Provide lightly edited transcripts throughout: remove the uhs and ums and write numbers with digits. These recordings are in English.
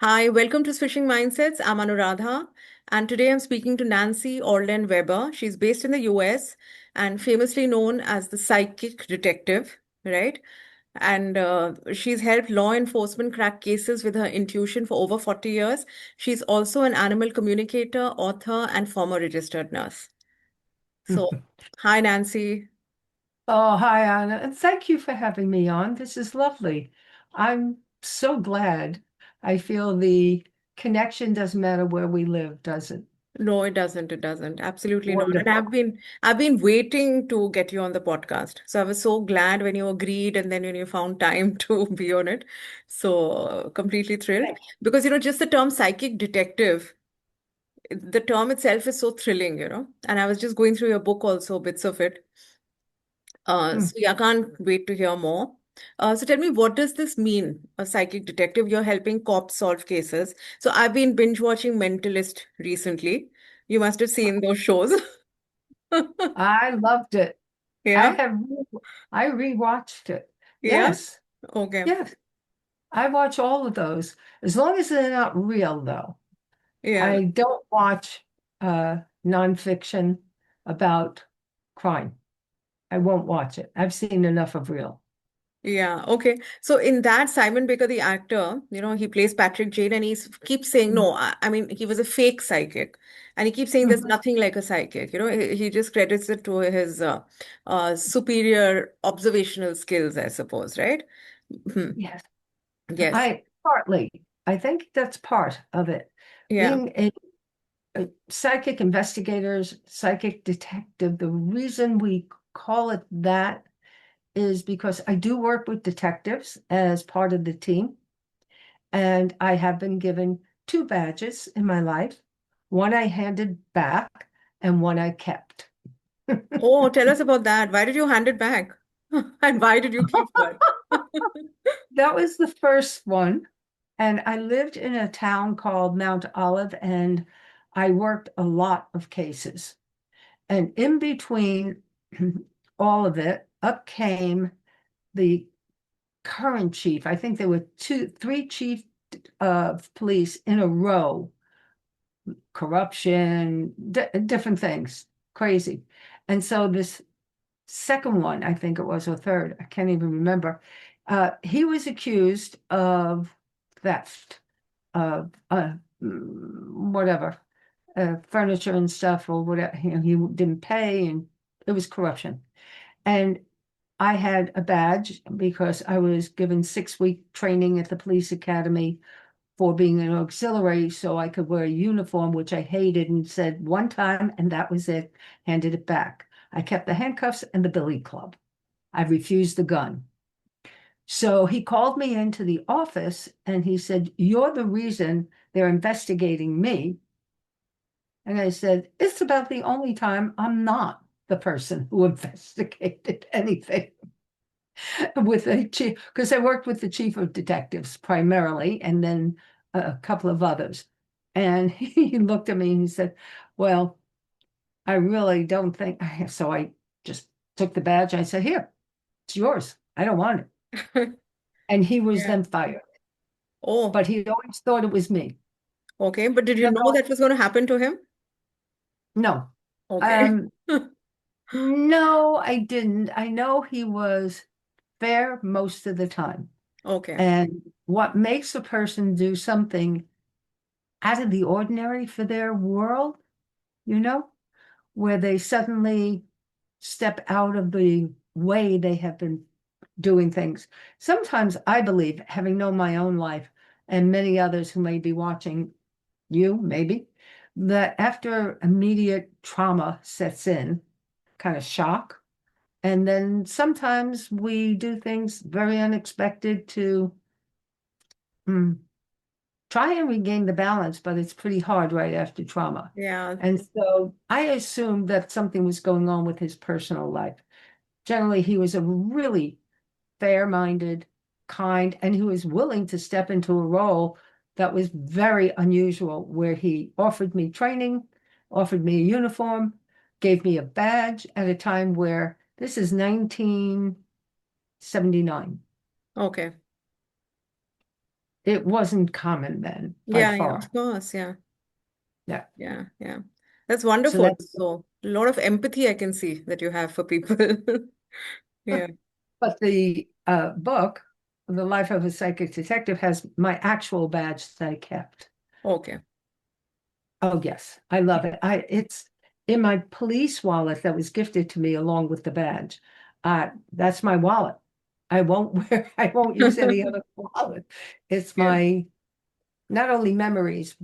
Hi, welcome to Switching Mindsets. I'm Anuradha, and today I'm speaking to Nancy Orlen Weber. She's based in the US and famously known as the psychic detective, right? And she's helped law enforcement crack cases with her intuition for over 40 years. She's also an animal communicator, author, and former registered nurse. So, hi, Nancy. Oh, hi, Anna, and thank you for having me on. This is lovely. I'm so glad. I feel the connection doesn't matter where we live, does it? No, it doesn't. It doesn't. Absolutely not. And Wonderful. I've been waiting to get you on the podcast. So I was so glad when you agreed and then when you found time to be on it. So completely thrilled Thank because just the term psychic detective, the term itself is so thrilling, And I was just going through your book also, bits of it. you. So yeah, I can't wait to hear more. So tell me, what does this mean, a psychic detective? You're helping cops solve cases. So I've been binge watching Mentalist recently. You must have seen those shows. I loved it. I Yeah, have I rewatched it. yeah. Yes, Okay. yes. I watch all of those. As long as they're not real, though. Yeah. I don't watch nonfiction about crime. I won't watch it. I've seen enough of real. Yeah, okay. So in that, Simon Baker, the actor, he plays Patrick Jane, and keeps saying, no, I mean, he was a fake psychic. And he keeps saying there's Mhm. nothing like a psychic. He just credits it to his superior observational skills, I suppose, right? Mhm. Yes. Yes. I think that's part of it. Yeah. Being a psychic investigators, psychic detective, the reason we call it that is because I do work with detectives as part of the team, and I have been given two badges in my life. One I handed back and one I kept. Oh, tell us about that. Why did you hand it back? And why did you keep that? That was the first one. And I lived in a town called Mount Olive, and I worked a lot of cases. And in between all of it, up came the current chief. I think there were three chief of police in a row, corruption, different things, crazy. And so this second one, I think it was, or third, I can't even remember, he was accused of theft of whatever, furniture and stuff or whatever. He didn't pay, and it was corruption. And I had a badge because I was given 6-week training at the police academy for being an auxiliary, so I could wear a uniform, which I hated, and said one time, and that was it, handed it back. I kept the handcuffs and the billy club. I refused the gun. So he called me into the office and he said, "You're the reason they're investigating me." And I said, "It's about the only time I'm not the person who investigated anything." With the chief, because I worked with the chief of detectives primarily, and then a couple of others. And he looked at me and he said, "Well, I really don't think." So I just took the badge. I said, "Here, it's yours. I don't want it." And he was Yeah. then fired. Oh, But he always thought it was me. okay. But did you No, know that was going to happen to him? no. Okay. Um, no, I didn't. I know he was fair most of the time. Okay. And what makes a person do something out of the ordinary for their world, you know, where they suddenly step out of the way they have been doing things. Sometimes I believe, having known my own life and many others who may be watching you, maybe, that after immediate trauma sets in, kind of shock, and then sometimes we do things very unexpected to mm, try and regain the balance, but it's pretty hard right after trauma. Yeah. And so I assumed that something was going on with his personal life. Generally, he was a really fair-minded, kind, and he was willing to step into a role that was very unusual, where he offered me training, offered me a uniform, gave me a badge at a time where this is 1979. Okay. It wasn't common then by Yeah, yeah, of far. course. Yeah, Yeah. yeah, yeah. That's So wonderful. that's, So, a lot of empathy I can see that you have for people. Yeah. but the book, The Life of a Psychic Detective, has my actual badge that I kept. Okay. Oh, yes, I love it. It's in my police wallet that was gifted to me along with the badge. That's my wallet. I won't I won't use any other wallet. It's Yeah. my not only memories,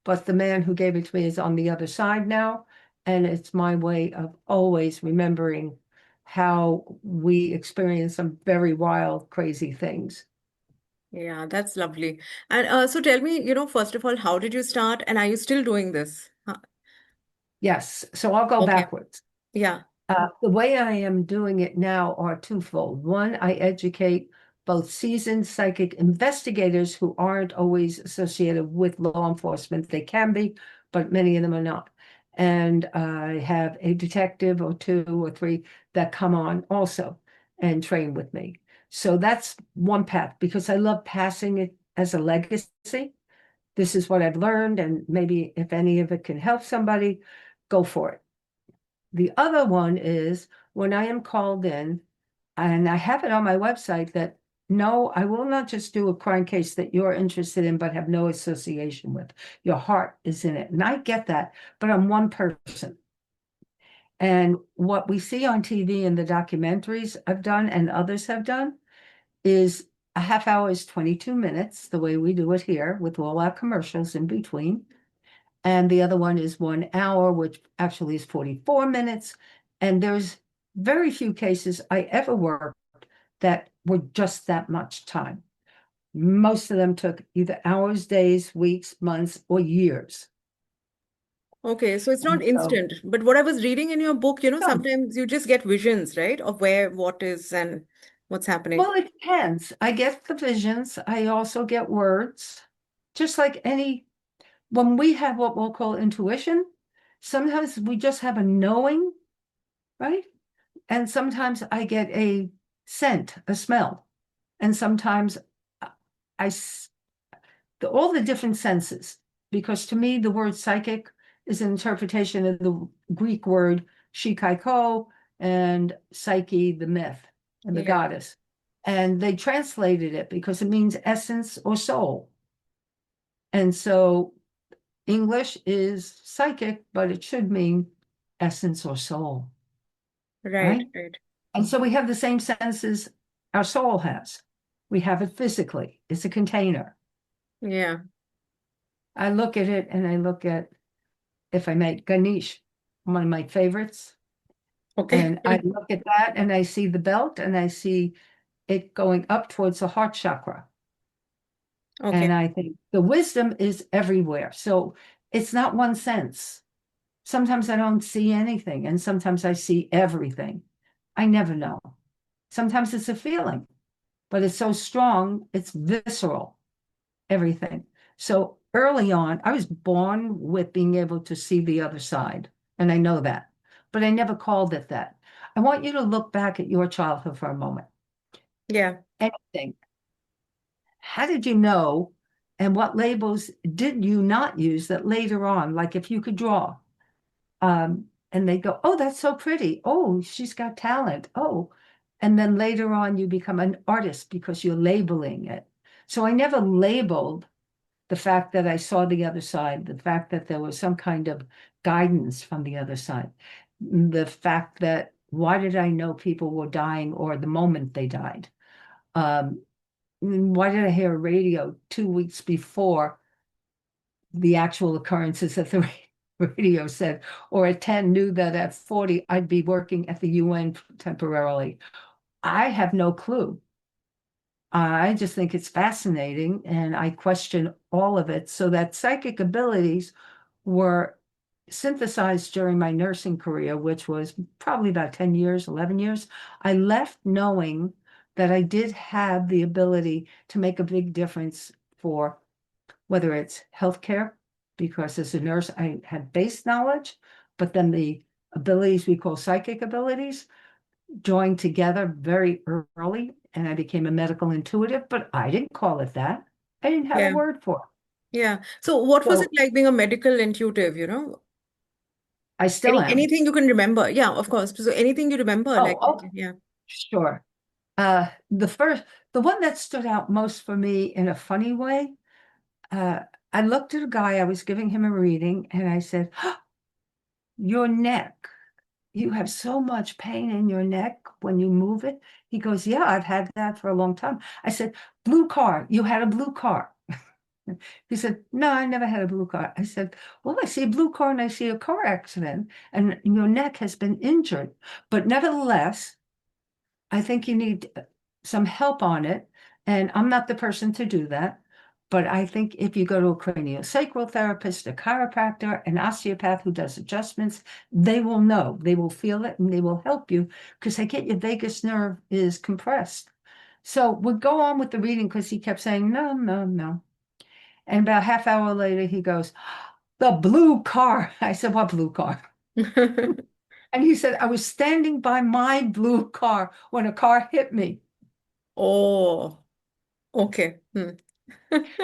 but the man who gave it to me is on the other side now. And it's my way of always remembering how we experience some very wild, crazy things. Yeah, that's lovely. And so tell me, first of all, how did you start and are you still doing this? Yes, so I'll go Okay. backwards. Yeah. The way I am doing it now are twofold. One, I educate both seasoned psychic investigators who aren't always associated with law enforcement. They can be, but many of them are not. And I have a detective or two or three that come on also and train with me. So that's one path because I love passing it as a legacy. This is what I've learned, and maybe if any of it can help somebody, go for it. The other one is when I am called in, and I have it on my website that no, I will not just do a crime case that you're interested in, but have no association with. Your heart is in it. And I get that, but I'm one person. And what we see on TV and the documentaries I've done and others have done is a half hour is 22 minutes, the way we do it here with all our commercials in between. And the other one is 1 hour, which actually is 44 minutes. And there's very few cases I ever worked that were just that much time. Most of them took either hours, days, weeks, months, or years. Okay, so it's And not so, instant, but what I was reading in your book, no, sometimes you just get visions, right? Of where, what is, and what's happening. well, it depends. I get the visions. I also get words. Just like when we have what we'll call intuition, sometimes we just have a knowing, right? And sometimes I get a scent, a smell. And sometimes I, all the different senses, because to me, the word psychic is an interpretation of the Greek word shikaiko and psyche, the myth and the Yeah, goddess. And they translated it because it means essence or soul. And so English is psychic, but it should mean essence or soul, right, right? right. And so we have the same senses our soul has. We have it physically. It's a container. Yeah, I look at it and I look at, if I make Ganesh, one of my favorites, okay. and I look at that and I see the belt and I see it going up towards the heart chakra. Okay, And I think the wisdom is everywhere. So it's not one sense. Sometimes I don't see anything, and sometimes I see everything. I never know. Sometimes it's a feeling, but it's so strong, it's visceral, everything. So early on, I was born with being able to see the other side, and I know that, but I never called it that. I want you to look back at your childhood for a moment. yeah. Anything. How did you know, and what labels did you not use that later on, like if you could draw, and they go, oh, that's so pretty. Oh, she's got talent. Oh, and then later on you become an artist because you're labeling it. So I never labeled the fact that I saw the other side, the fact that there was some kind of guidance from the other side, the fact that why did I know people were dying or the moment they died? Why did I hear a radio 2 weeks before the actual occurrences that the radio said, or at 10 knew that at 40 I'd be working at the UN temporarily? I have no clue. I just think it's fascinating and I question all of it. So that psychic abilities were synthesized during my nursing career, which was probably about 10 years, 11 years. I left knowing that I did have the ability to make a big difference for whether it's healthcare, because as a nurse, I had base knowledge, but then the abilities we call psychic abilities joined together very early and I became a medical intuitive, but I didn't call it that. I didn't have a Yeah. word for it. Yeah. So what was it So like being a medical intuitive, you know? I still am. Anything you can remember? Yeah, of course. So anything you remember, like, Oh, okay, yeah. sure. The first, the one that stood out most for me in a funny way, uh, I looked at a guy, I was giving him a reading, and I said, your neck, you have so much pain in your neck when you move it. He goes, yeah, I've had that for a long time. I said, blue car, you had a blue car. He said, no, I never had a blue car. I said, well, I see a blue car and I see a car accident, and your neck has been injured. But nevertheless, I think you need some help on it. And I'm not the person to do that. But I think if you go to a craniosacral therapist, a chiropractor, an osteopath who does adjustments, they will know, they will feel it, and they will help you because they get your vagus nerve is compressed. So we'll go on with the reading because he kept saying, no, no, no. And about a half hour later, he goes, the blue car. I said, what blue car? And he said, I was standing by my blue car when a car hit me. Oh, okay. Hmm.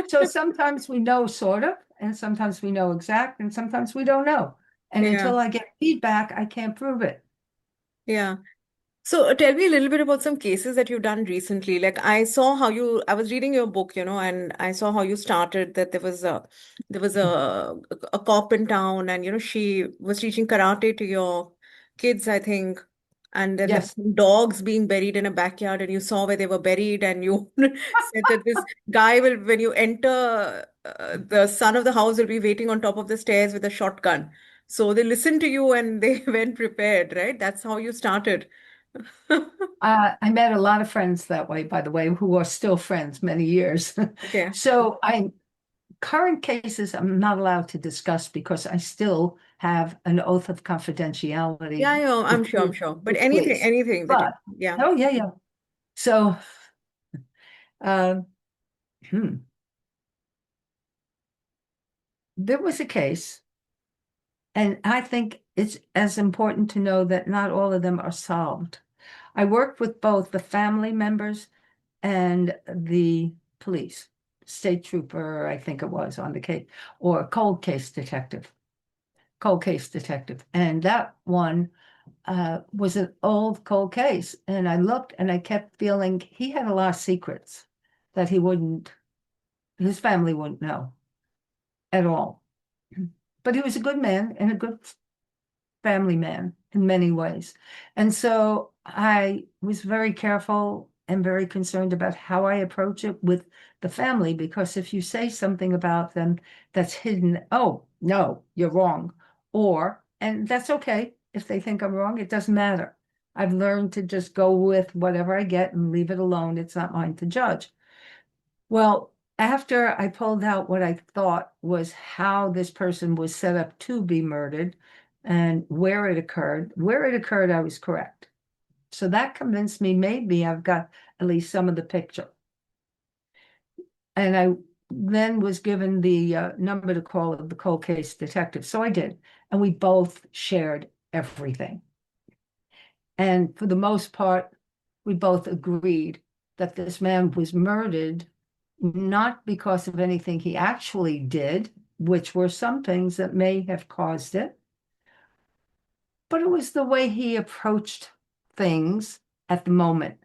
So sometimes we know sort of, and sometimes we know exact, and sometimes we don't know. And Yeah. until I get feedback, I can't prove it. Yeah. So tell me a little bit about some cases that you've done recently. Like I was reading your book, you know, and I saw how you started that there was a cop in town and, you know, she was teaching karate to your kids, I think. And then there were Yes. some dogs being buried in a backyard and you saw where they were buried and you said that this guy will, when you enter, the son of the house will be waiting on top of the stairs with a shotgun. So they listened to you and they went prepared, right? That's how you started. I met a lot of friends that way, by the way, who are still friends many years. Okay. So current cases I'm not allowed to discuss because I still have an oath of Yeah, confidentiality yeah, with I'm sure. But with police. anything that you, But yeah. oh yeah, yeah. So uh, hmm, there was a case, and I think it's as important to know that not all of them are solved. I worked with both the family members and the police, state trooper, I think it was on the case, or cold case detective. And that one was an old cold case. And I looked and I kept feeling he had a lot of secrets that his family wouldn't know at all. But he was a good man and a good family man in many ways. And so I was very careful and very concerned about how I approach it with the family, because if you say something about them that's hidden, oh, no, you're wrong. And that's okay if they think I'm wrong, it doesn't matter. I've learned to just go with whatever I get and leave it alone. It's not mine to judge. Well, after I pulled out what I thought was how this person was set up to be murdered and where it occurred, I was correct. So that convinced me maybe I've got at least some of the picture. And I then was given the number to call of the cold case detective. So I did. And we both shared everything. And for the most part, we both agreed that this man was murdered not because of anything he actually did, which were some things that may have caused it, but it was the way he approached things at the moment.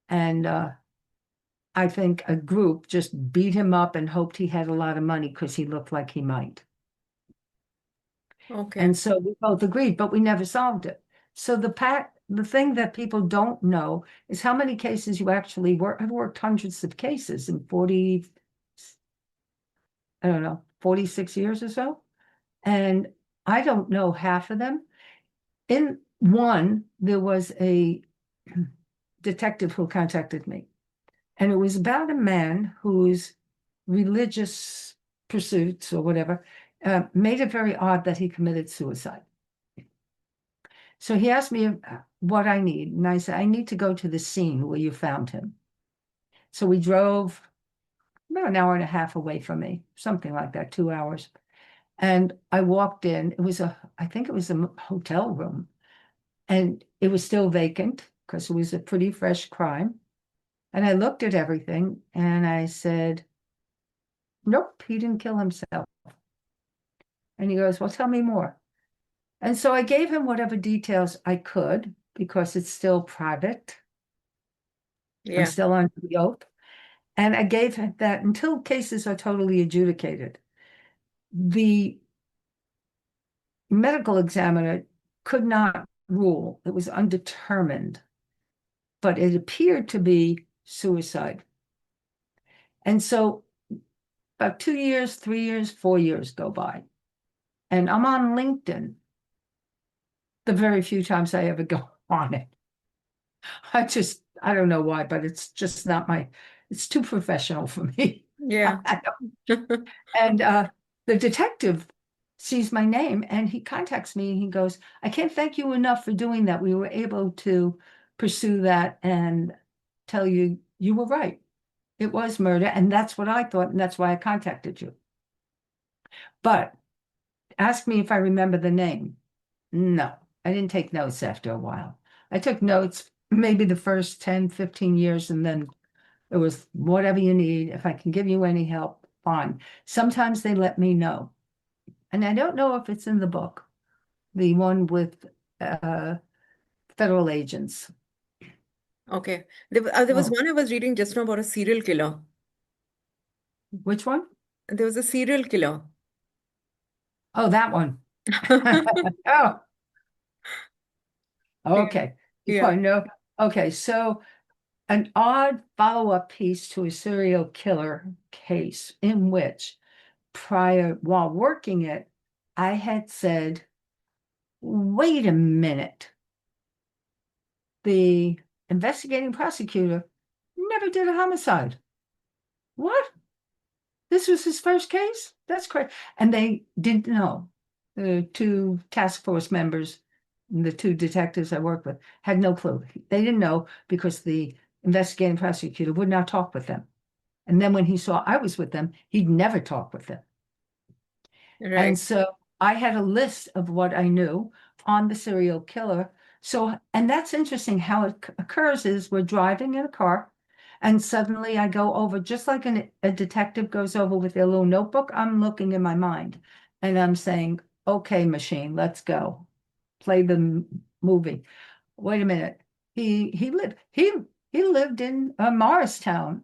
And I think a group just beat him up and hoped he had a lot of money because he looked like he might. Okay. And so we both agreed, but we never solved it. So the thing that people don't know is how many cases you actually work. I've worked hundreds of cases in 40, I don't know, 46 years or so. And I don't know half of them. In one, there was a detective who contacted me, and it was about a man whose religious pursuits or whatever made it very odd that he committed suicide. So he asked me what I need, and I said, I need to go to the scene where you found him. So we drove about an hour and a half away from me, something like that, 2 hours. And I walked in. I think it was a hotel room, and it was still vacant because it was a pretty fresh crime. And I looked at everything and I said, nope, he didn't kill himself. And he goes, well, tell me more. And so I gave him whatever details I could because it's still private. I'm Yeah. still under the oath. And I gave him that until cases are totally adjudicated. The medical examiner could not rule. It was undetermined, but it appeared to be suicide. And so about 2 years, 3 years, 4 years go by. And I'm on LinkedIn the very few times I ever go on it. I don't know why, but it's just not it's too professional for me. Yeah. And the detective sees my name and he contacts me and he goes, I can't thank you enough for doing that. We were able to pursue that and tell you you were right. It was murder. And that's what I thought. And that's why I contacted you. But ask me if I remember the name. No, I didn't take notes after a while. I took notes maybe the first 10, 15 years, and then it was whatever you need. If I can give you any help, fine. Sometimes they let me know. And I don't know if it's in the book, the one with uh, federal agents. Okay. There was Oh, one I was reading just now about a serial killer. which one? There was a serial killer. Oh, that one. Oh, Yeah. okay. You Yeah. want to know? Okay, so an odd follow-up piece to a serial killer case in which while working it, I had said, wait a minute, the investigating prosecutor never did a homicide. What? This was his first case? That's crazy. And they didn't know. The two task force members, the two detectives I worked with, had no clue. They didn't know because the investigating prosecutor would not talk with them. And then when he saw I was with them, he'd never talk with them. And Right. so I had a list of what I knew on the serial killer. So, and that's interesting how it occurs is we're driving in a car and suddenly I go over, just like a detective goes over with their little notebook, I'm looking in my mind and I'm saying, okay, machine, let's go. Play the movie. Wait a minute. He lived in Morristown.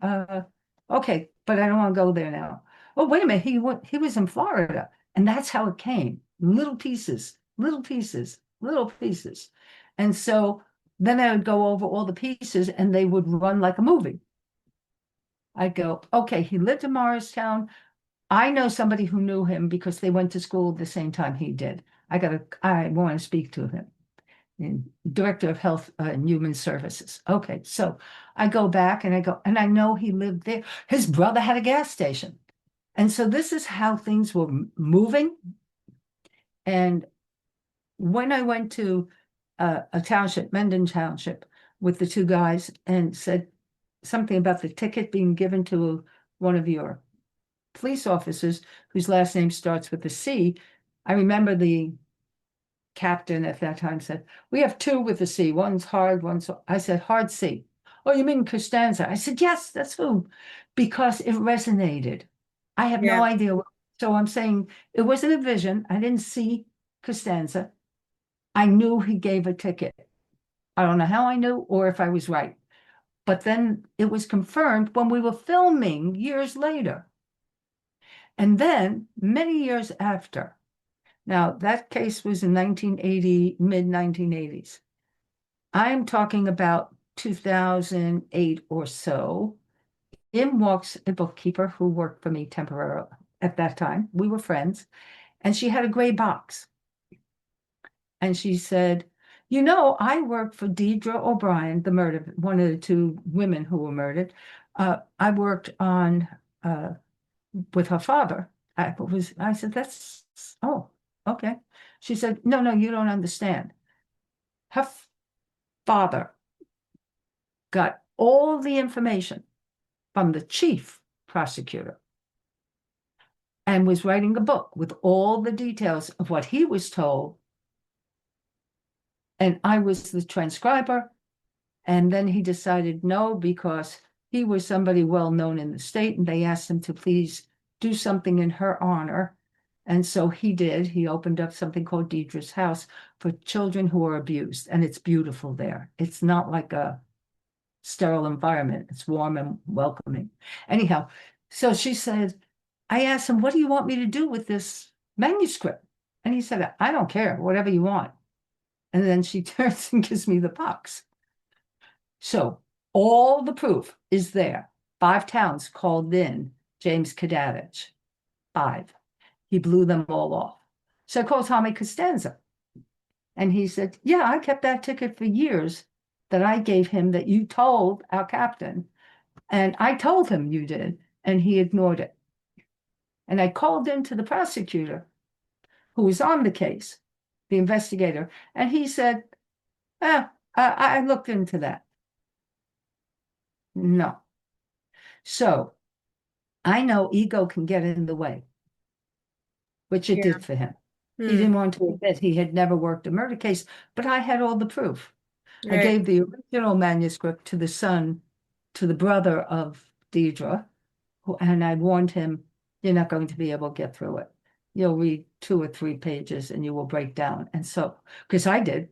Okay, but I don't want to go there now. Oh, wait a minute. He was in Florida, and that's how it came. Little pieces, little pieces, little pieces. And so then I would go over all the pieces, and they would run like a movie. I'd go, okay, he lived in Morristown. I know somebody who knew him because they went to school at the same time he did. I want to speak to him. Director of Health and Human Services. Okay, so I go back and I go, and I know he lived there. His brother had a gas station. And so this is how things were moving. And when I went to a township, Mendon Township, with the two guys and said something about the ticket being given to one of your police officers whose last name starts with a C, I remember the captain at that time said, we have two with a C. One's hard, I said, hard C. Oh, you mean Costanza? I said, yes, that's who, because it resonated. I have no Yeah. idea. So I'm saying it wasn't a vision. I didn't see Costanza. I knew he gave a ticket. I don't know how I knew or if I was right. But then it was confirmed when we were filming years later. And then many years after, now that case was in 1980, mid 1980s. I'm talking about 2008 or so. In walks a bookkeeper who worked for me temporarily at that time. We were friends, and she had a gray box. And she said, you know, I worked for Deidre O'Brien, the murder, one of the two women who were murdered. I worked on with her father. I said, oh, okay. She said, no, no, you don't understand. Her father got all the information from the chief prosecutor and was writing a book with all the details of what he was told. And I was the transcriber. And then he decided no, because he was somebody well known in the state, and they asked him to please do something in her honor. And so he did. He opened up something called Deidre's House for children who are abused, and it's beautiful there. It's not like a sterile environment. It's warm and welcoming. Anyhow, so she said, I asked him, what do you want me to do with this manuscript? And he said, I don't care, whatever you want. And then she turns and gives me the box. So all the proof is there. 5 towns called in James Kadavich. 5. He blew them all off. So I called Tommy Costanza. And he said, yeah, I kept that ticket for years that I gave him that you told our captain. And I told him you did, and he ignored it. And I called into the prosecutor who was on the case, the investigator, and he said, I looked into that. No. So I know ego can get in the way, which it Yeah. did for him. He Hmm. didn't want to admit he had never worked a murder case, but I had all the proof. I Right. gave the original manuscript to the son, to the brother of Deidre, and I warned him, you're not going to be able to get through it. You'll read 2 or 3 pages and you will break down. And so, because I did,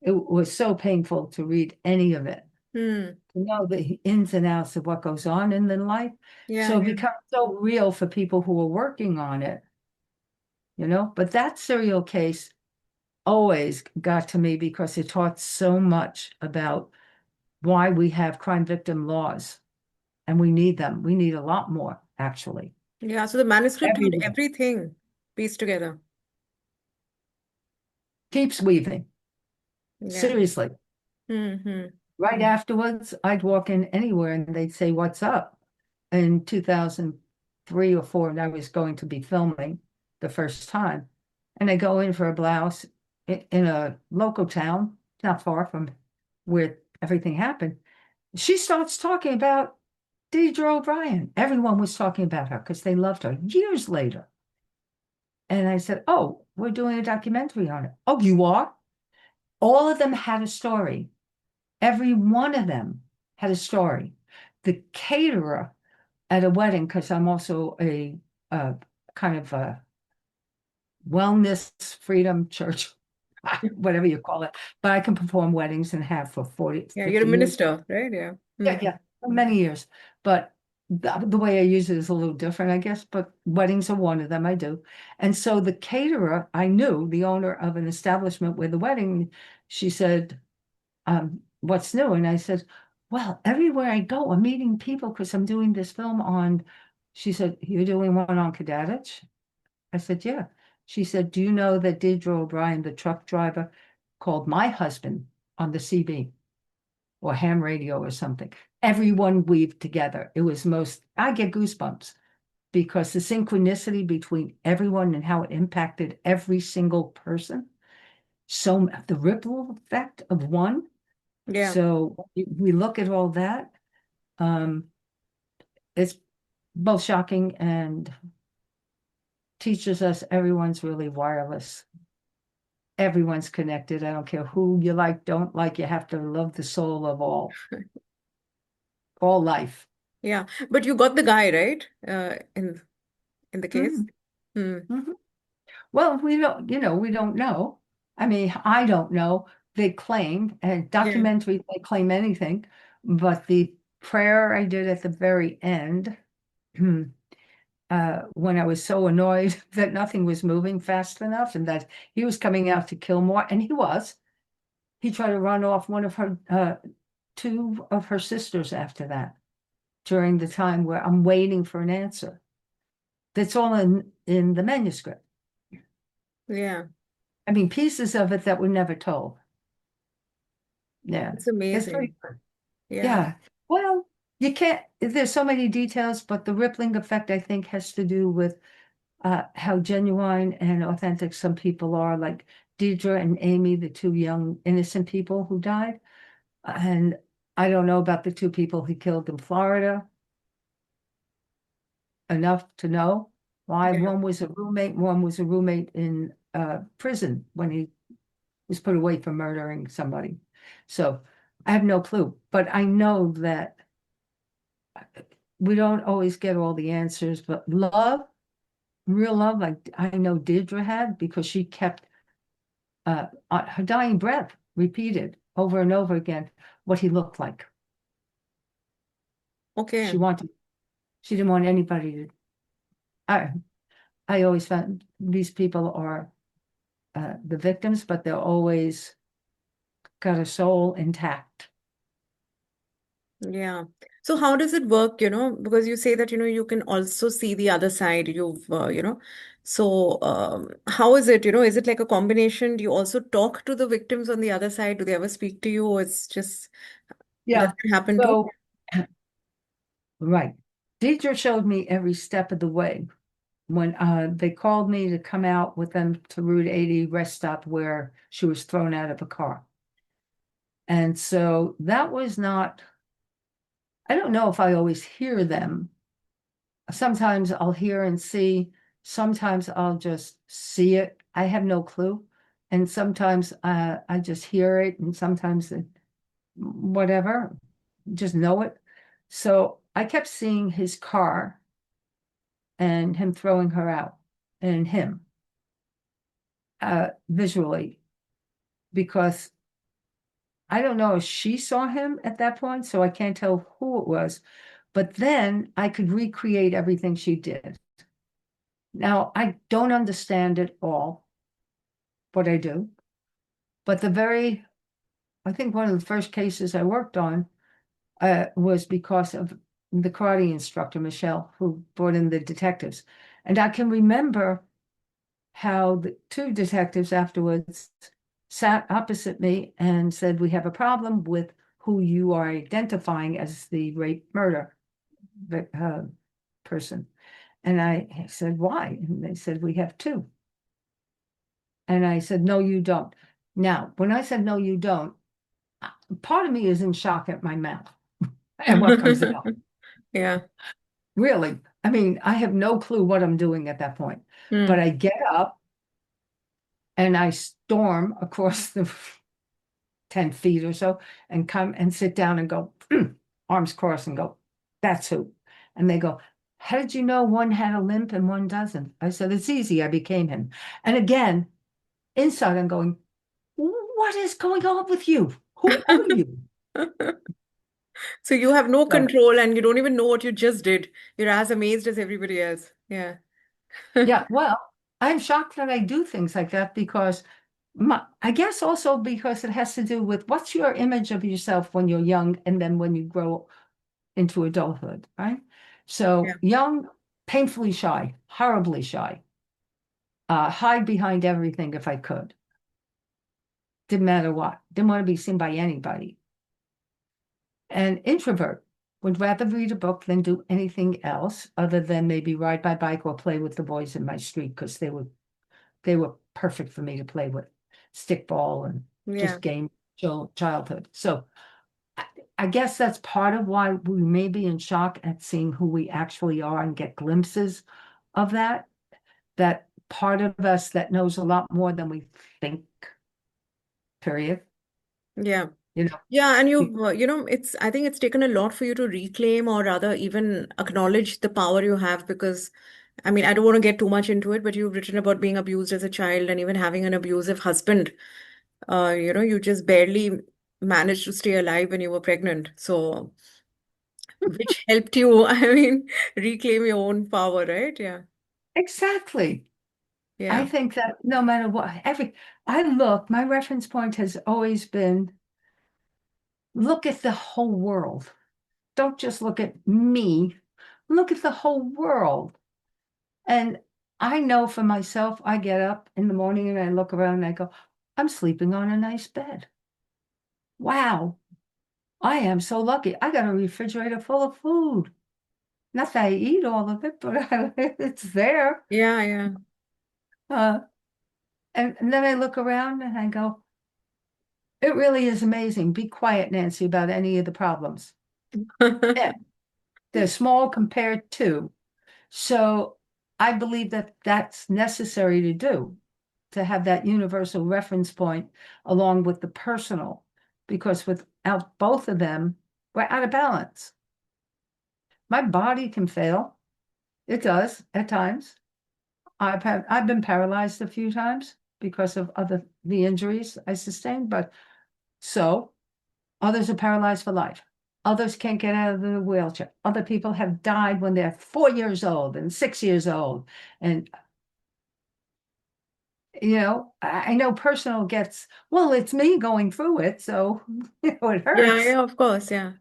it was so painful to read any of it, Hmm. to know the ins and outs of what goes on in the life. Yeah. So it Yeah. becomes so real for people who are working on it, But that serial case always got to me because it taught so much about why we have crime victim laws, and we need them. We need a lot more, actually, Yeah. So the manuscript had everywhere. everything pieced together. Keeps weaving. Yeah. Seriously. Hmm. Right afterwards, I'd walk in anywhere and they'd say, what's up? In 2003 or 4, and I was going to be filming the first time. And I go in for a blouse in a local town, not far from where everything happened. She starts talking about Deidre O'Brien. Everyone was talking about her because they loved her years later. And I said, oh, we're doing a documentary on it. Oh, you are? All of them had a story. Every one of them had a story. The caterer at a wedding, because I'm also a kind of a wellness freedom church, whatever you call it, but I can perform weddings and have for 40, Yeah. You're a 50 years. minister, right? Yeah. Yeah, Hmm. yeah, many years. But the way I use it is a little different, I guess, but weddings are one of them I do. And so the caterer, I knew the owner of an establishment with the wedding, she said, what's new? And I said, well, everywhere I go, I'm meeting people because I'm doing this film on, she said, you're doing one on Kadadich? I said, yeah. She said, do you know that Deidre O'Brien, the truck driver, called my husband on the CB or ham radio or something? Everyone weaved together. It was I get goosebumps because the synchronicity between everyone and how it impacted every single person. So the ripple effect of one. Yeah. So we look at all that. Um, it's both shocking and teaches us everyone's really wireless. Everyone's connected. I don't care who you like, don't like. You have to love the soul of all life. Yeah. But you got the guy, right? In the case. Mhm, Hmm. mhm. Well, we don't know. I mean, I don't know. They claim, and Yeah. documentaries, they claim anything, but the prayer I did at the very end, when I was so annoyed that nothing was moving fast enough and that he was coming out to kill more, and he was. He tried to run off two of her sisters after that during the time where I'm waiting for an answer. That's all in the manuscript. Yeah. I mean, pieces of it that were never told. Yeah, It's it's pretty amazing. good. Yeah. Yeah. Well, you can't, there's so many details, but the rippling effect, I think, has to do with how genuine and authentic some people are, like Deidre and Amy, the 2 young innocent people who died. And I don't know about the 2 people he killed in Florida enough to know why. Yeah. One was a roommate in prison when he was put away for murdering somebody. So I have no clue, but I know that we don't always get all the answers, but love, real love, like I know Deirdre had, because she kept on her dying breath repeated over and over again what he looked like. She Okay. wanted, she didn't want anybody to. I I always found these people are the victims, but they're always got a soul intact. Yeah. So how does it work, because you say that, you can also see the other side. So how is it, is it like a combination? Do you also talk to the victims on the other side? Do they ever speak to you, or it's just, does Yeah. it happen too? So, right. Deidre showed me every step of the way when they called me to come out with them to Route 80 rest stop where she was thrown out of a car. And so that was not, I don't know if I always hear them. Sometimes I'll hear and see, sometimes I'll just see it. I have no clue. And sometimes I just hear it, and sometimes whatever, just know it. So I kept seeing his car and him throwing her out and him visually, because I don't know if she saw him at that point, so I can't tell who it was. But then I could recreate everything she did. Now, I don't understand it all, what I do, but I think one of the first cases I worked on was because of the karate instructor, Michelle, who brought in the detectives. And I can remember how the two detectives afterwards sat opposite me and said, "We have a problem with who you are identifying as the rape murder person." And I said, "Why?" And they said, "We have two." And I said, "No, you don't." Now, when I said, "No, you don't," part of me is in shock at my mouth and what comes out. Yeah. Really. I mean, I have no clue what I'm doing at that point. But Hmm. I get up and I storm across the 10 feet or so and come and sit down and go, arms crossed, and go, "That's who." And they go, "How did you know one had a limp and one doesn't?" I said, "It's easy. I became him." And again, inside I'm going, "What is going on with you? Who are you?" So you have no So, control and you don't even know what you just did. You're as amazed as everybody else. Yeah. yeah, well, I'm shocked that I do things like that because I guess also because it has to do with what's your image of yourself when you're young and then when you grow into adulthood, right? Yeah. So young, painfully shy, horribly shy, hide behind everything if I could. Didn't matter what. Didn't want to be seen by anybody. And introvert, would rather read a book than do anything else other than maybe ride my bike or play with the boys in my street because they were perfect for me to play with. Stickball and Yeah. just game childhood. So I, I guess that's part of why we may be in shock at seeing who we actually are and get glimpses of that part of us that knows a lot more than we think, period. Yeah. You know, Yeah, and Be- I think it's taken a lot for you to reclaim or rather even acknowledge the power you have because, I mean, I don't want to get too much into it, but you've written about being abused as a child and even having an abusive husband. You just barely managed to stay alive when you were pregnant. So, which helped you, I mean, reclaim your own power, right? Yeah. exactly. I Yeah. think that no matter what, my reference point has always been look at the whole world. Don't just look at me, look at the whole world. And I know for myself, I get up in the morning and I look around and I go, "I'm sleeping on a nice bed. Wow, I am so lucky. I got a refrigerator full of food. Not that I eat all of it, but it's there." Yeah, yeah. Uh, and then I look around and I go, "It really is amazing. Be quiet, Nancy, about any of the problems. Yeah, they're small compared to." So I believe that that's necessary to do, to have that universal reference point along with the personal, because without both of them, we're out of balance. My body can fail. It does at times. I've been paralyzed a few times because of the injuries I sustained, but so others are paralyzed for life. Others can't get out of the wheelchair. Other people have died when they're 4 years old and 6 years old. And, I know personal gets, well, it's me going through it, so, it Yeah, hurts. yeah, of course, yeah.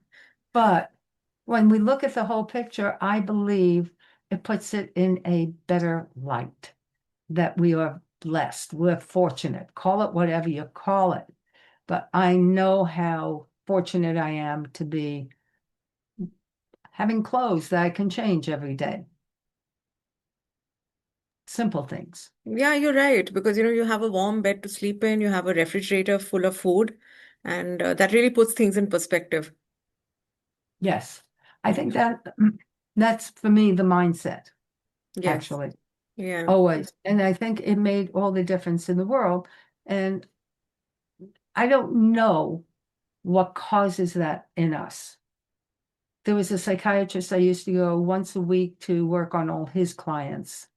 But when we look at the whole picture, I believe it puts it in a better light that we are blessed, we're fortunate, call it whatever you call it. But I know how fortunate I am to be having clothes that I can change every day. Simple things. Yeah, you're right. Because, you have a warm bed to sleep in, you have a refrigerator full of food, and that really puts things in perspective. Yes. I Yeah. think that's for me the mindset, Yes. actually, Yeah. always. And I think it made all the difference in the world. And I don't know what causes that in us. There was a psychiatrist I used to go once a week to work on all his clients.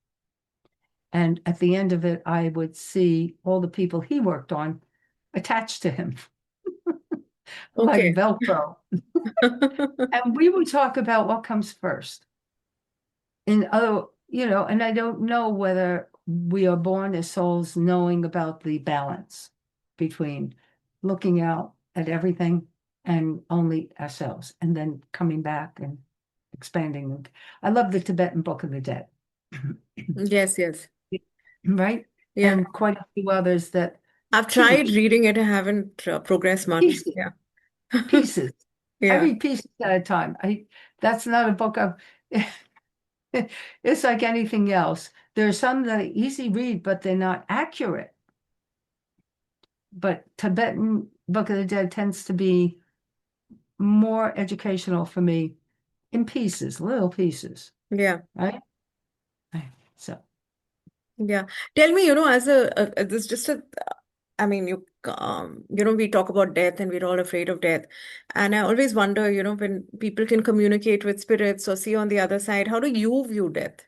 And at the end of it, I would see all the people he worked on attached to him, like Okay. Velcro. And we would talk about what comes first. In other, and I don't know whether we are born as souls knowing about the balance between looking out at everything and only ourselves, and then coming back and expanding. I love the Tibetan Book of the Dead. Yes, yes. Right? Yeah. And quite a few others that I've tried teach reading it. I haven't progressed much. pieces, Yeah. pieces. I Yeah. read pieces at a time. That's not a book of it's like anything else. There are some that are easy read, but they're not accurate. But Tibetan Book of the Dead tends to be more educational for me in pieces, little pieces, Yeah. right? Right. So Yeah. Tell me, as this just a, I mean, we talk about death and we're all afraid of death. And I always wonder, when people can communicate with spirits or see on the other side, how do you view death?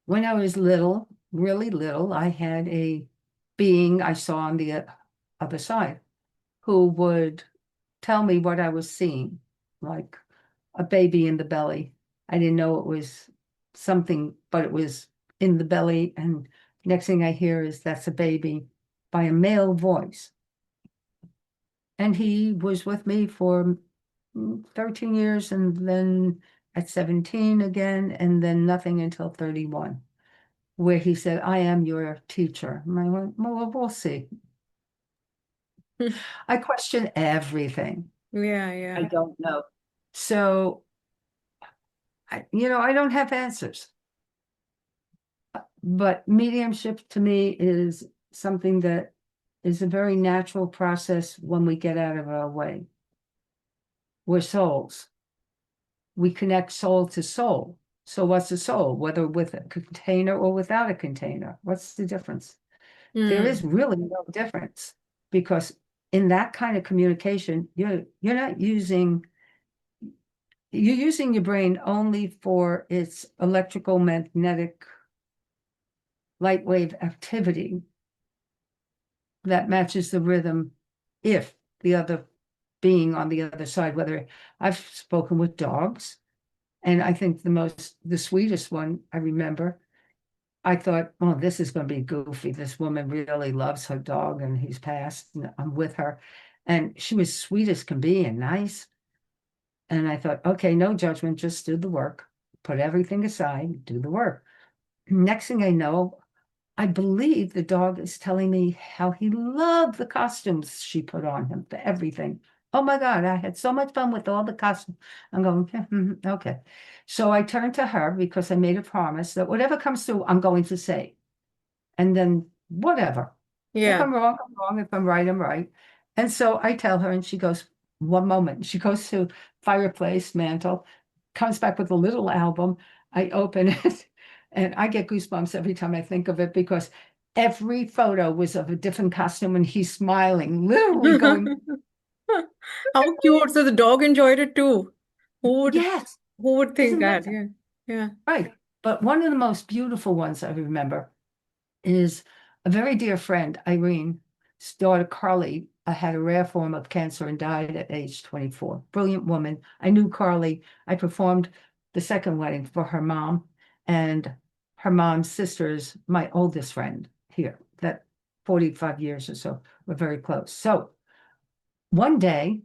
when I was little, really little, I had a being I saw on the other side who would tell me what I was seeing, like a baby in the belly. I didn't know it was something, but it was in the belly. And next thing I hear is that's a baby by a male voice. And he was with me for 13 years and then at 17 again, and then nothing until 31, where he said, I am your teacher. And I went, well, we'll see. I question everything. Yeah, I yeah. don't know. So, I don't have answers. But mediumship to me is something that is a very natural process when we get out of our way. We're souls. We connect soul to soul. So what's a soul? Whether with a container or without a container, what's the difference? There is Hmm. really no difference because in that kind of communication, you're using your brain only for its electrical magnetic light wave activity that matches the rhythm if the other being on the other side, whether I've spoken with dogs, and I think the sweetest one I remember, I thought, oh, this is going to be goofy. This woman really loves her dog and he's passed and I'm with her. And she was sweet as can be and nice. And I thought, okay, no judgment, just do the work, put everything aside, do the work. Next thing I know, I believe the dog is telling me how he loved the costumes she put on him for everything. Oh my God, I had so much fun with all the costumes. I'm going, okay. So I turned to her because I made a promise that whatever comes through, I'm going to say. And then whatever. If Yeah. I'm wrong, I'm wrong. If I'm right, I'm right. And so I tell her, and she goes, one moment. She goes to fireplace mantle, comes back with a little album. I open it, and I get goosebumps every time I think of it because every photo was of a different costume, and he's smiling, literally going. How cute. So the dog enjoyed it too. Who would Yes, who would think isn't that? that Yeah. Yeah. right? But one of the most beautiful ones I remember is a very dear friend, Irene's daughter Carly, had a rare form of cancer and died at age 24. Brilliant woman. I knew Carly. I performed the second wedding for her mom, and her mom's sister is my oldest friend here, that 45 years or so. We're very close. So one day,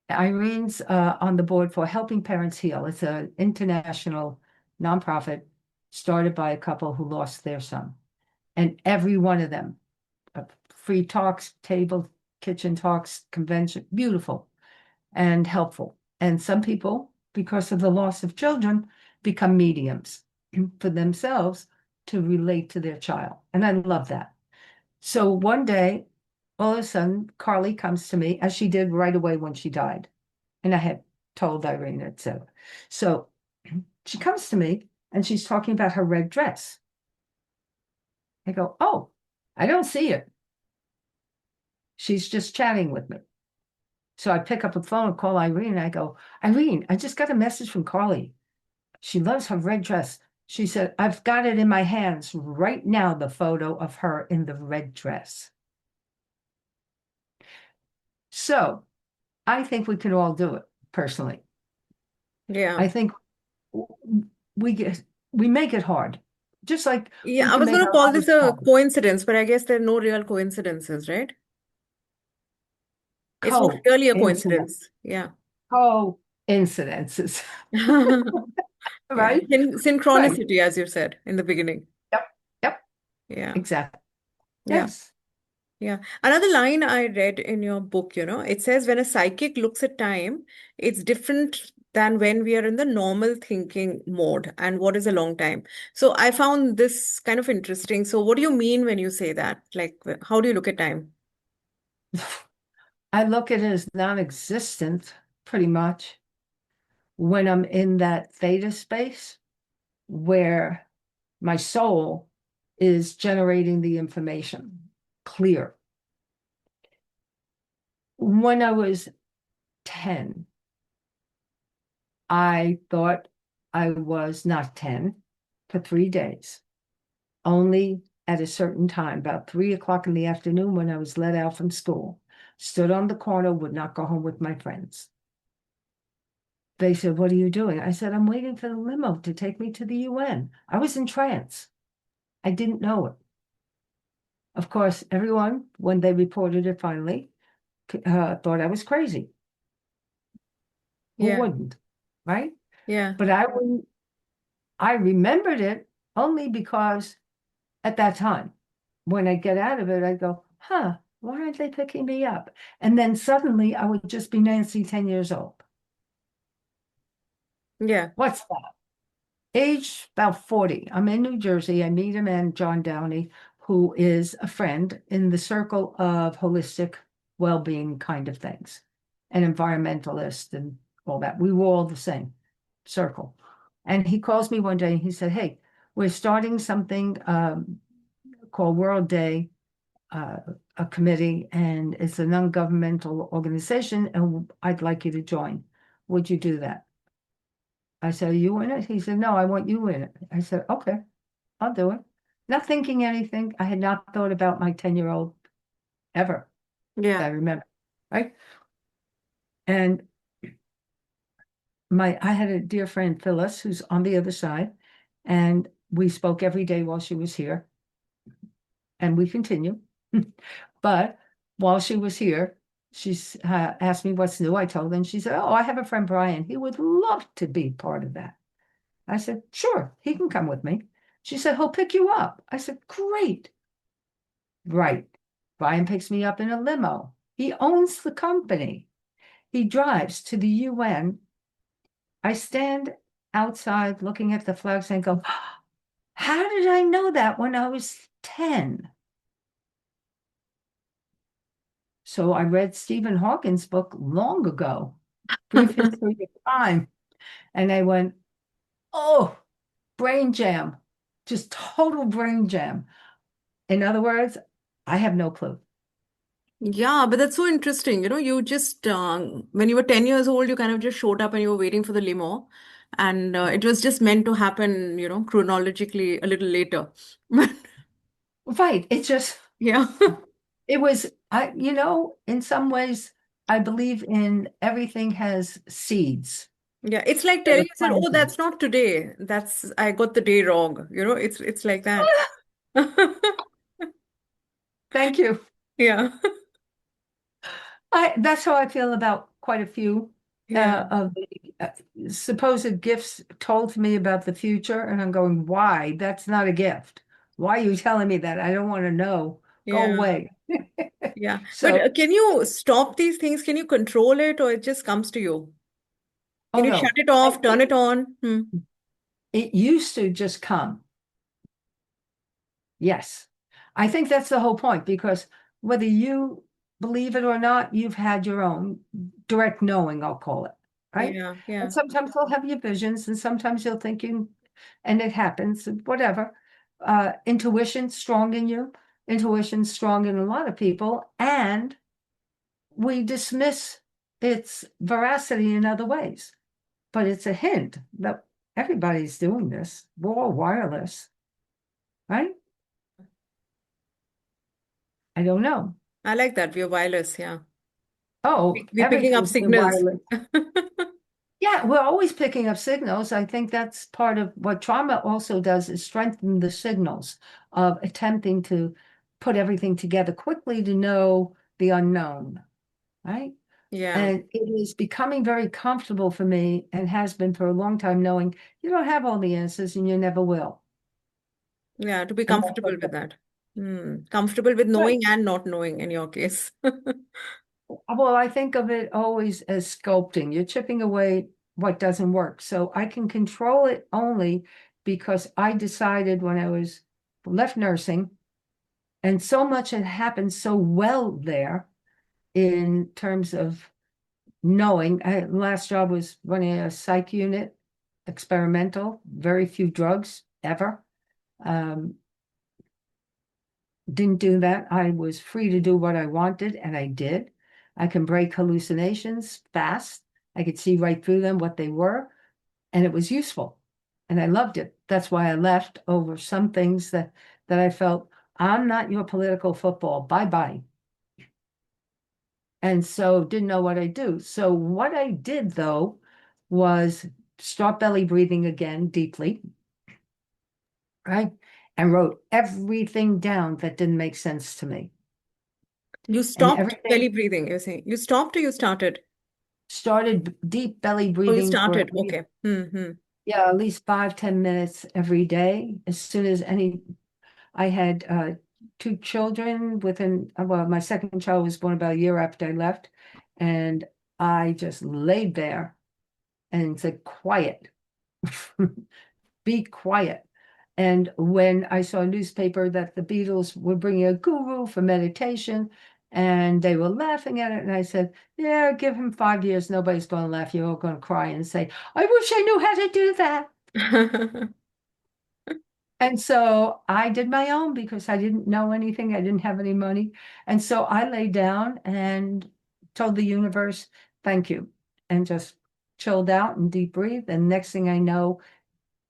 Irene's on the board for Helping Parents Heal. It's an international nonprofit started by a couple who lost their son. And every one of them, free talks, table, kitchen talks, convention, beautiful and helpful. And some people, because of the loss of children, become mediums for themselves to relate to their child. And I love that. So one day, all of a sudden, Carly comes to me, as she did right away when she died. And I had told Irene, etc. So she comes to me and she's talking about her red dress. I go, oh, I don't see it. She's just chatting with me. So I pick up the phone and call Irene. And I go, Irene, I just got a message from Carly. She loves her red dress. She said, I've got it in my hands right now, the photo of her in the red dress. So I think we can all do it personally. Yeah. I think we get we make it hard. Just like we Yeah, I can was make going to our call this lives a hard. coincidence, but I guess there are no real coincidences, right? It's not really a Co-incident, coincidence. Yeah. co-incidences, Yeah. right? Right. Synchronicity, as you said in the beginning. Yep. Yep. Yeah. Exactly. Yeah. Yes. Yeah. Another line I read in your book, it says when a psychic looks at time, it's different than when we are in the normal thinking mode. And what is a long time? So I found this kind of interesting. So what do you mean when you say that? Like, how do you look at time? I look at it as non-existent pretty much when I'm in that theta space where my soul is generating the information clear. When I was 10, I thought I was not 10 for 3 days, only at a certain time, about 3 o'clock in the afternoon when I was let out from school, stood on the corner, would not go home with my friends. They said, what are you doing? I said, I'm waiting for the limo to take me to the UN. I was in trance. I didn't know it. Of course, everyone, when they reported it finally, thought I was crazy. Who Yeah. wouldn't? Right? Yeah. But I wouldn't, I remembered it only because at that time, when I get out of it, I go, huh, why aren't they picking me up? And then suddenly I would just be Nancy, 10 years old. Yeah. What's that? Age about 40. I'm in New Jersey. I meet a man, John Downey, who is a friend in the circle of holistic well-being kind of things, an environmentalist and all that. We were all the same circle. And he calls me one day and he said, hey, we're starting something called World Day, uh, a committee, and it's a non-governmental organization, and I'd like you to join. Would you do that? I said, are you in it? He said, no, I want you in it. I said, okay, I'll do it. Not thinking anything. I had not thought about my 10-year-old ever, that I Yeah. remember, right? And I had a dear friend, Phyllis, who's on the other side, and we spoke every day while she was here, and we continue. But while she was here, she's asked me what's new. I told her, and she said, oh, I have a friend, Brian. He would love to be part of that. I said, sure, he can come with me. She said, he'll pick you up. I said, great. Right. Brian picks me up in a limo. He owns the company. He drives to the UN. I stand outside looking at the flags and go, how did I know that when I was 10? So I read Stephen Hawking's book long ago, Brief History of Time. And I went, oh, brain jam, just total brain jam. In other words, I have no clue. Yeah, but that's so interesting. You just, when you were 10 years old, you kind of just showed up and you were waiting for the limo. And it was just meant to happen, chronologically a little later. But Right. It just, yeah. it was, in some ways, I believe in everything has seeds Yeah. It's like that telling are yourself, oh, planted. that's not today. I got the day wrong. It's like that. Thank you. Yeah. That's how I feel about quite a few Yeah. of the supposed gifts told to me about the future. And I'm going, why? That's not a gift. Why are you telling me that? I don't want to know. Go Yeah. away. Yeah. But So, can you stop these things? Can you control it or it just comes to you? Can oh you shut no, it off, turn it on? Hmm. it used to just come. Yes. I think that's the whole point because whether you believe it or not, you've had your own direct knowing, I'll call it, right? Yeah. And Yeah. sometimes you'll have your visions, and sometimes you'll think you, and it happens, and whatever. Intuition strong in you, intuition strong in a lot of people, and we dismiss its veracity in other ways. But it's a hint that everybody's doing this. We're all wireless, right? I don't know. I like that. We're wireless. Yeah. Oh, We're picking up everything's signals. wireless. Yeah, we're always picking up signals. I think that's part of what trauma also does is strengthen the signals of attempting to put everything together quickly to know the unknown, right? Yeah. And it is becoming very comfortable for me and has been for a long time knowing you don't have all the answers and you never will. Yeah. To be And that's comfortable with okay. that. Comfortable with Right. knowing and not knowing in your case. Well, I think of it always as sculpting. You're chipping away what doesn't work. So I can control it only because I decided when I was left nursing, and so much had happened so well there in terms of knowing. Last job was running a psych unit, experimental, very few drugs ever. Um, Didn't do that. I was free to do what I wanted, and I did. I can break hallucinations fast. I could see right through them, what they were, and it was useful. And I loved it. That's why I left over some things that I felt, I'm not your political football. Bye-bye. And so didn't know what I do. So what I did though was start belly breathing again deeply, right? And wrote everything down that didn't make sense to me. You And stopped everything belly breathing, you're saying. You stopped or you started? started deep belly Oh, you breathing for started. at least, Okay. Hmm. yeah, at least 5, 10 minutes every day. As soon as I had two children within, well, my second child was born about a year after I left. And I just laid there and said, quiet, be quiet. And when I saw a newspaper that the Beatles were bringing a guru for meditation and they were laughing at it, and I said, yeah, give him 5 years. Nobody's going to laugh. You're all going to cry and say, I wish I knew how to do that. And so I did my own because I didn't know anything. I didn't have any money. And so I lay down and told the universe, thank you, and just chilled out and deep breathed. And next thing I know,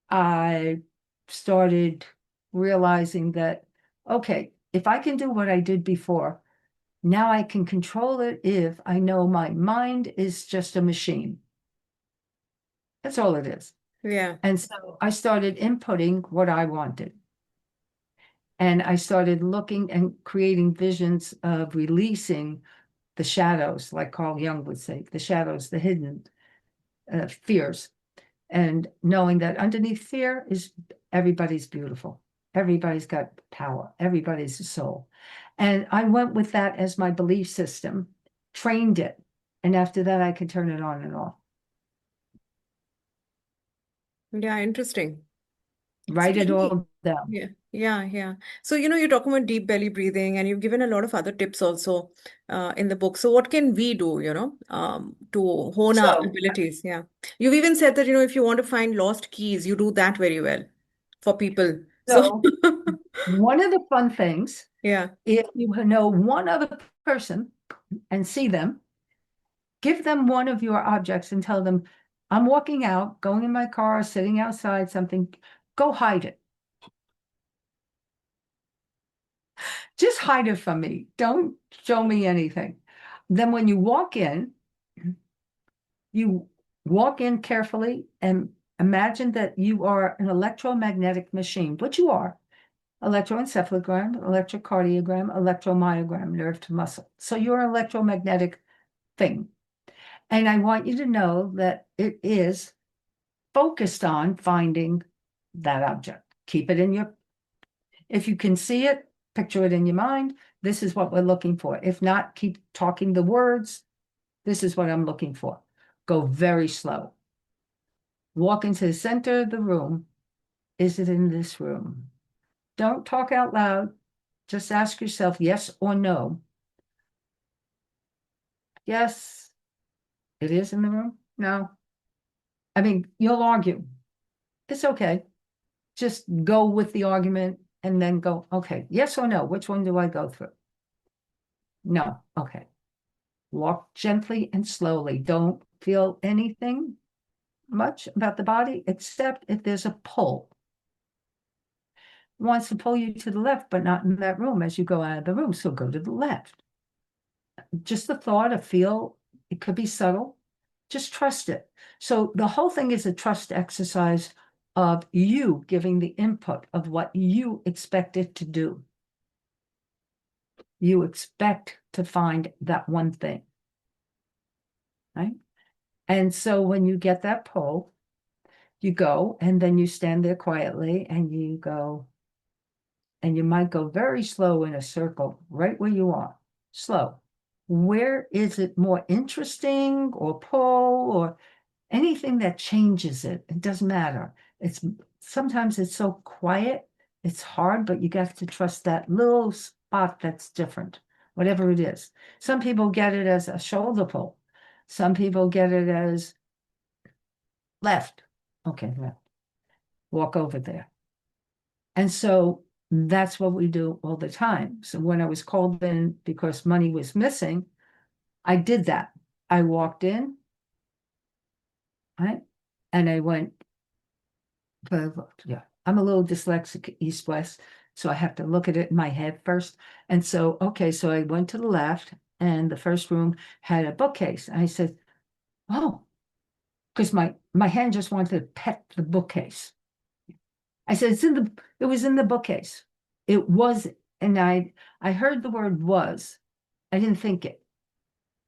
I started realizing that, okay, if I can do what I did before, now I can control it if I know my mind is just a machine. That's all it is. Yeah. And so I started inputting what I wanted. And I started looking and creating visions of releasing the shadows, like Carl Jung would say, the shadows, the hidden fears, and knowing that underneath fear is everybody's beautiful. Everybody's got power. Everybody's a soul. And I went with that as my belief system, trained it. And after that, I could turn it on and off. Yeah, interesting. So Write tell it me, all down. yeah, yeah, yeah. So, you're talking about deep belly breathing and you've given a lot of other tips also in the book. So what can we do, to hone our So, abilities? Yeah. You've even said that, if you want to find lost keys, you do that very well for people. So, so one of the fun things, yeah. if you know one other person and see them, give them one of your objects and tell them, I'm walking out, going in my car, sitting outside, something, go hide it. Just hide it from me. Don't show me anything. Then when you walk in carefully and imagine that you are an electromagnetic machine, which you are. Electroencephalogram, electrocardiogram, electromyogram, nerve to muscle. So you're an electromagnetic thing. And I want you to know that it is focused on finding that object. Keep it in your, if you can see it, picture it in your mind. This is what we're looking for. If not, keep talking the words. This is what I'm looking for. Go very slow. Walk into the center of the room. Is it in this room? Don't talk out loud. Just ask yourself yes or no. Yes, it is in the room. No. I mean, you'll argue. It's okay. Just go with the argument and then go, okay, yes or no? Which one do I go through? No. Okay. Walk gently and slowly. Don't feel anything much about the body, except if there's a pull. It wants to pull you to the left, but not in that room as you go out of the room. So go to the left. Just the thought of feel, it could be subtle. Just trust it. So the whole thing is a trust exercise of you giving the input of what you expect it to do. You expect to find that one thing, right? And so when you get that pull, you go and then you stand there quietly and you go, and you might go very slow in a circle right where you are, slow. Where is it more interesting or pull or anything that changes it? It doesn't matter. Sometimes it's so quiet, it's hard, but you got to trust that little spot that's different, whatever it is. Some people get it as a shoulder pull. Some people get it as left. Okay, left. Walk over there. And so that's what we do all the time. So when I was called in because money was missing, I did that. I walked in, right? And I went, yeah, I'm a little dyslexic east-west, so I have to look at it in my head first. And so, okay, so I went to the left and the first room had a bookcase. And I said, oh, because my hand just wanted to pet the bookcase. I said, it was in the bookcase. It was, and I heard the word was. I didn't think it.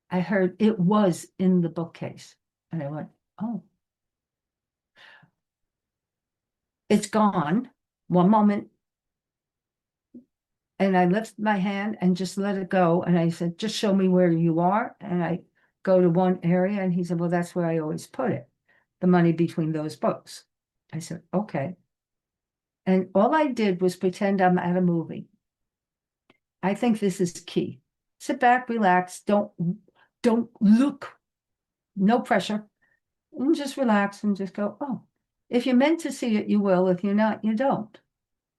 I heard it was in the bookcase. And I went, oh, it's gone. One moment. And I lifted my hand and just let it go. And I said, just show me where you are. And I go to one area. And he said, well, that's where I always put it, the money between those books. I said, okay. And all I did was pretend I'm at a movie. I think this is key. Sit back, relax, don't look, no pressure, and just relax and just go, oh, if you're meant to see it, you will. If you're not, you don't.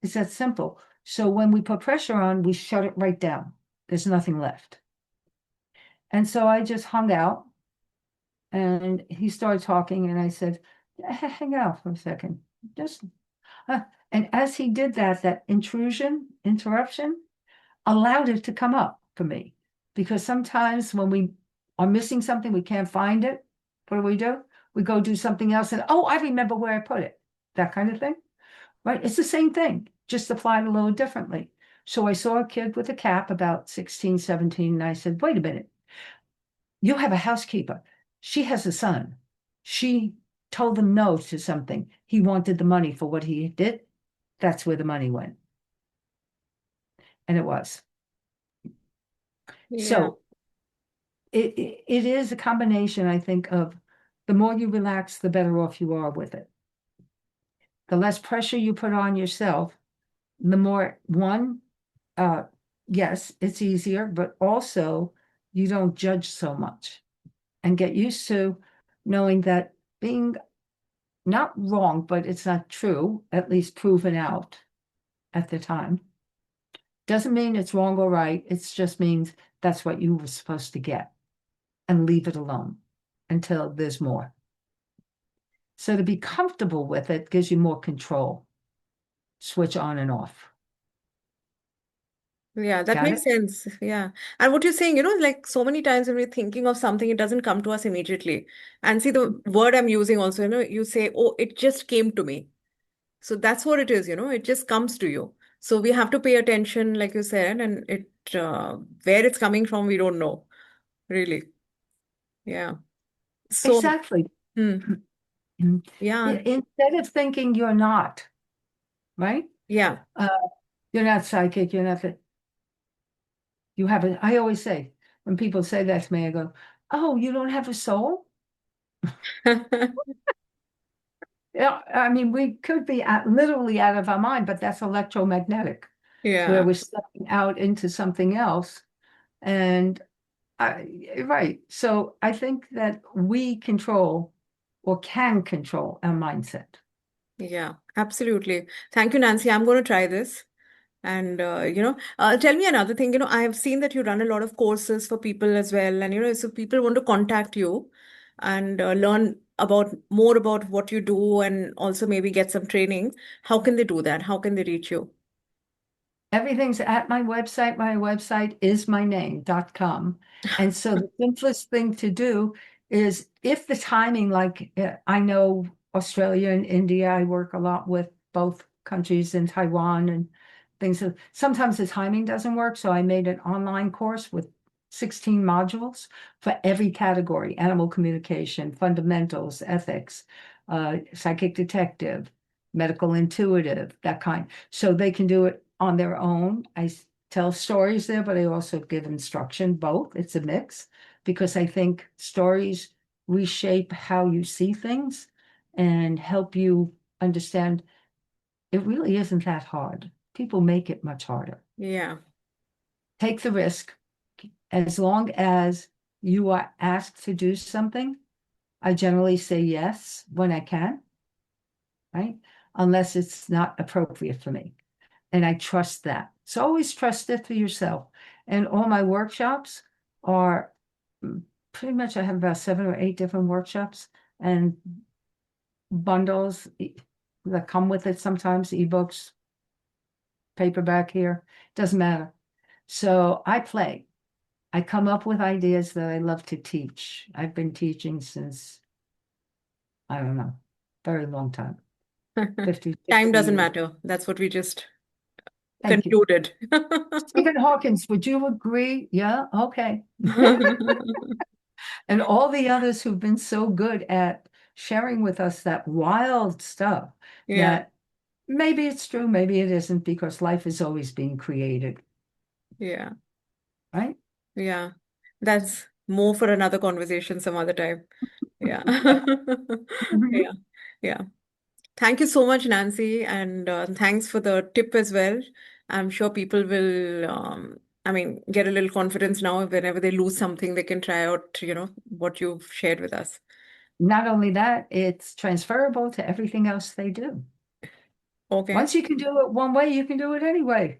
It's that simple. So when we put pressure on, we shut it right down. There's nothing left. And so I just hung out and he started talking and I said, hang out for a second. Just, and as he did that interruption, allowed it to come up for me. Because sometimes when we are missing something, we can't find it. What do? We go do something else and, oh, I remember where I put it. That kind of thing, right? It's the same thing, just applied a little differently. So I saw a kid with a cap about 16, 17, and I said, wait a minute. You have a housekeeper. She has a son. She told him no to something. He wanted the money for what he did. That's where the money went. And it was. Yeah. So it is a combination, I think, of the more you relax, the better off you are with it. The less pressure you put on yourself, the more, yes, it's easier, but also you don't judge so much and get used to knowing that being not wrong, but it's not true, at least proven out at the time. Doesn't mean it's wrong or right. It just means that's what you were supposed to get, and leave it alone until there's more. So to be comfortable with it gives you more control. Switch on and off. Yeah, that Got makes it? sense. Yeah. And what you're saying, like so many times when we're thinking of something, it doesn't come to us immediately. And see, the word I'm using also, you say, oh, it just came to me. So that's what it is, it just comes to you. So we have to pay attention, like you said, and where it's coming from, we don't know, really. Yeah. So, Exactly. hmm, yeah, Instead of thinking you're not, right? yeah. Uh, you're not psychic, you're not, you haven't, I always say, when people say that to me, I go, oh, you don't have a soul? Yeah, I mean, we could be literally out of our mind, but that's electromagnetic, where Yeah, we're stepping out into something else. And right. So I think that we control or can control our mindset. yeah, absolutely. Thank you, Nancy. I'm going to try this. And, tell me another thing. I have seen that you run a lot of courses for people as well. And, so people want to contact you and learn more about what you do and also maybe get some training. How can they do that? How can they reach you? Everything's at my website. My website is my name.com. And so the simplest thing to do is if the timing, like I know Australia and India, I work a lot with both countries in Taiwan and things. Sometimes the timing doesn't work. So I made an online course with 16 modules for every category: animal communication, fundamentals, ethics, psychic detective, medical intuitive, that kind. So they can do it on their own. I tell stories there, but I also give instruction, both. It's a mix because I think stories reshape how you see things and help you understand it really isn't that hard. People make it much harder. Yeah, Take the risk. As long as you are asked to do something, I generally say yes when I can, right? Unless it's not appropriate for me. And I trust that. So always trust it for yourself. And all my workshops are pretty much, I have about 7 or 8 different workshops and bundles that come with it sometimes, ebooks, paperback here, doesn't matter. So I play. I come up with ideas that I love to teach. I've been teaching since, I don't know, very long time, 50, time 60 doesn't years. matter. That's what we just Thank you. concluded. Stephen Hawkins, would you agree? Yeah, okay. And all the others who've been so good at sharing with us that wild stuff Yeah, that maybe it's true, maybe it isn't, because life is always being created, yeah, right? yeah. That's more for another conversation some other time. Yeah. Mhm. Yeah. Yeah. Thank you so much, Nancy, and thanks for the tip as well. I'm sure people will, get a little confidence now. Whenever they lose something, they can try out, what you've shared with us. Not only that, it's transferable to everything else they do. Okay. Once you can do it one way, you can do it anyway.